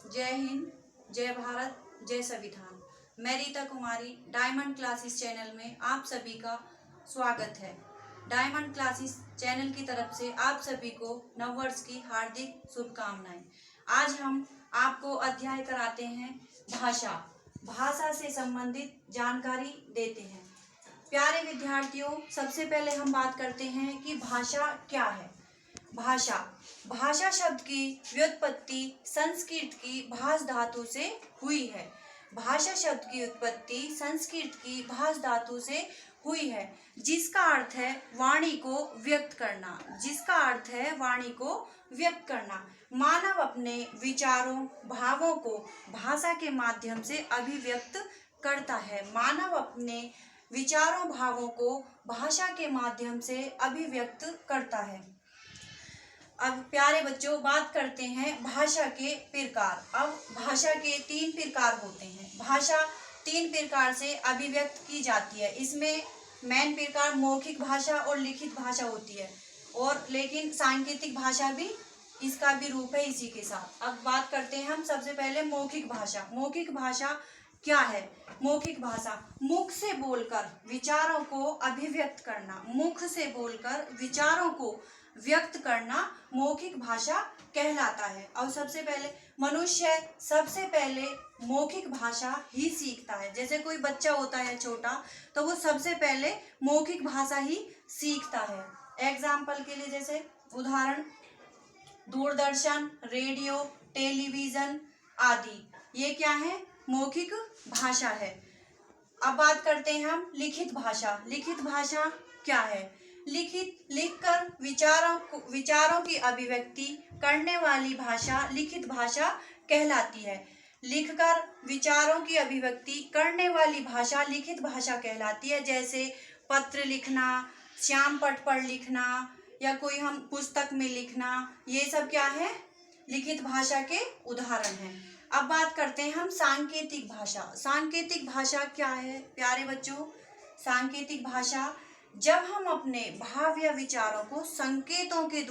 जय हिंद, जय भारत, जय संविधान। मैं Rita Kumari diamond classes channel में आप सभी का स्वागत है। डायमंड क्लासेस चैनल की तरफ से आप सभी को नववर्ष की हार्दिक शुभकामनाएं। आज हम आपको अध्याय कराते हैं भाषा। भाषा से संबंधित जानकारी देते हैं। प्यारे विद्यार्थियों, सबसे पहले हम बात करते हैं कि भाषा क्या है। भाषा भाषा शब्द की व्युत्पत्ति संस्कृत की भाष धातु से हुई है। भाषा शब्द की उत्पत्ति संस्कृत की भाष धातु से हुई है, जिसका अर्थ है वाणी को व्यक्त करना। जिसका अर्थ है वाणी को व्यक्त करना। मानव अपने विचारों भावों को भाषा के माध्यम से अभिव्यक्त करता है। मानव अपने विचारों भावों को भाषा के माध्यम से अभिव्यक्त करता है। अब प्यारे बच्चों, बात करते हैं भाषा के प्रकार। अब भाषा के 3 प्रकार होते हैं। भाषा 3 प्रकार से अभिव्यक्त की जाती है। इसमें मेन प्रकार मौखिक भाषा और लिखित भाषा होती है, और लेकिन सांकेतिक भाषा भी इसका भी रूप है इसी के साथ। अब बात करते हैं हम सबसे पहले मौखिक भाषा। मौखिक भाषा क्या है? मौखिक भाषा मुख से बोलकर विचारों को अभिव्यक्त करना। मुख से बोलकर विचारों को व्यक्त करना मौखिक भाषा कहलाता है। और सबसे पहले मनुष्य सबसे पहले मौखिक भाषा ही सीखता है। जैसे कोई बच्चा होता है छोटा, तो वो सबसे पहले मौखिक भाषा ही सीखता है। एग्जाम्पल के लिए जैसे उदाहरण दूरदर्शन, रेडियो, टेलीविजन आदि, ये क्या है? मौखिक भाषा है। अब बात करते हैं हम लिखित भाषा। लिखित भाषा क्या है? लिखकर विचारों की अभिव्यक्ति करने वाली भाषा लिखित भाषा कहलाती है। लिखकर विचारों की अभिव्यक्ति करने वाली भाषा लिखित भाषा कहलाती है। जैसे पत्र लिखना, श्याम पट पर लिखना, या कोई हम पुस्तक में लिखना, ये सब क्या है? लिखित भाषा के उदाहरण हैं। अब बात करते हैं हम सांकेतिक भाषा। सांकेतिक भाषा क्या है प्यारे बच्चों? सांकेतिक भाषा जब हम अपने भाव या विचारों को संकेतों के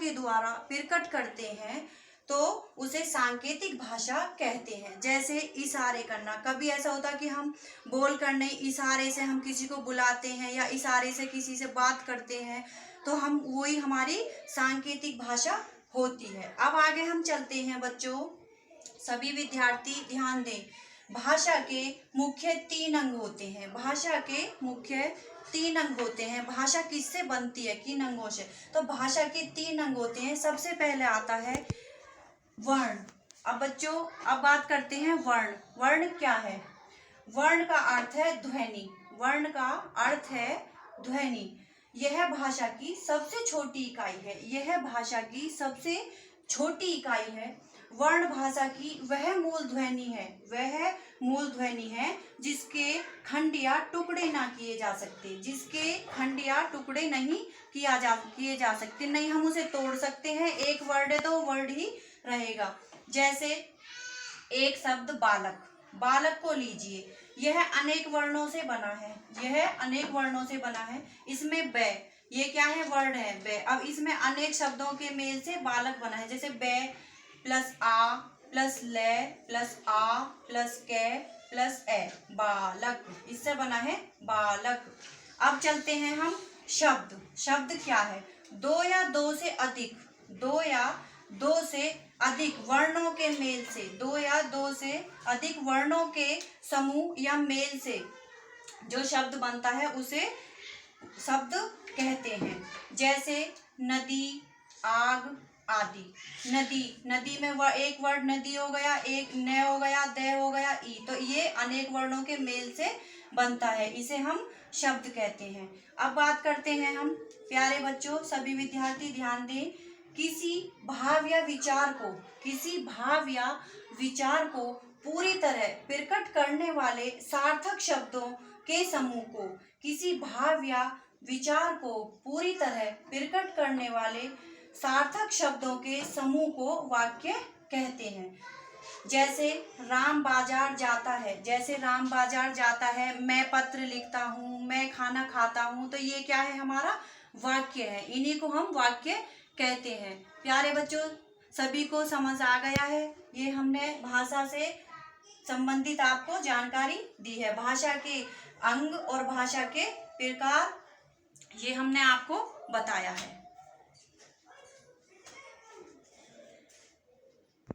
द्वारा प्रकट करते हैं, तो उसे सांकेतिक भाषा कहते हैं। जैसे इशारे करना। कभी ऐसा होता है कि हम बोल कर नहीं, इशारे से हम किसी को बुलाते हैं या इशारे से किसी से बात करते हैं, तो हम वही हमारी सांकेतिक भाषा होती है। अब आगे हम चलते हैं बच्चों। सभी विद्यार्थी ध्यान दें। भाषा के मुख्य 3 अंग होते हैं। भाषा के मुख्य 3 अंग होते हैं। भाषा किससे बनती है? किन अंगों से? तो भाषा के 3 अंग होते हैं। सबसे पहले आता है वर्ण। अब बच्चों, अब बात करते हैं वर्ण। वर्ण क्या है? वर्ण का अर्थ है ध्वनि। वर्ण का अर्थ है ध्वनि। यह भाषा की सबसे छोटी इकाई है। यह भाषा की सबसे छोटी इकाई है। वर्ण भाषा की वह मूल ध्वनि है जिसके खंड या टुकड़े ना किए जा सकते। जिसके खंड या टुकड़े नहीं किए जा सकते। नहीं हम उसे तोड़ सकते हैं। एक वर्ड है तो वो वर्ड ही रहेगा। जैसे एक शब्द बालक। बालक को लीजिए, यह अनेक वर्णों से बना है। यह अनेक वर्णों से बना है। इसमें बै, ये क्या है? वर्ड है बै। अब इसमें अनेक शब्दों के मेल से बालक बना है। जैसे बै प्लस आ प्लस ले प्लस आ प्लस के प्लस ए, बालक। इससे बना है बालक। अब चलते हैं हम शब्द। शब्द क्या है? 2 या 2 से अधिक, 2 या 2 से अधिक वर्णों के मेल से, 2 या 2 से अधिक वर्णों के समूह या मेल से जो शब्द बनता है उसे शब्द कहते हैं। जैसे नदी, आग आदि। नदी में एक वर्ड नदी हो गया, एक न हो गया, दे हो गया, ई, तो ये अनेक वर्णों के मेल से बनता है। इसे हम शब्द कहते हैं। अब बात करते हैं हम प्यारे बच्चों, सभी विद्यार्थी ध्यान दें। किसी भाव या विचार को पूरी तरह प्रकट करने वाले सार्थक शब्दों के समूह को, किसी भाव या विचार को पूरी तरह प्रकट करने वाले सार्थक शब्दों के समूह को वाक्य कहते हैं। जैसे राम बाजार जाता है। जैसे राम बाजार जाता है, मैं पत्र लिखता हूँ, मैं खाना खाता हूँ, तो ये क्या है? हमारा वाक्य है। इन्हीं को हम वाक्य कहते हैं। प्यारे बच्चों, सभी को समझ आ गया है। ये हमने भाषा से संबंधित आपको जानकारी दी है। भाषा के अंग और भाषा के प्रकार ये हमने आपको बताया है।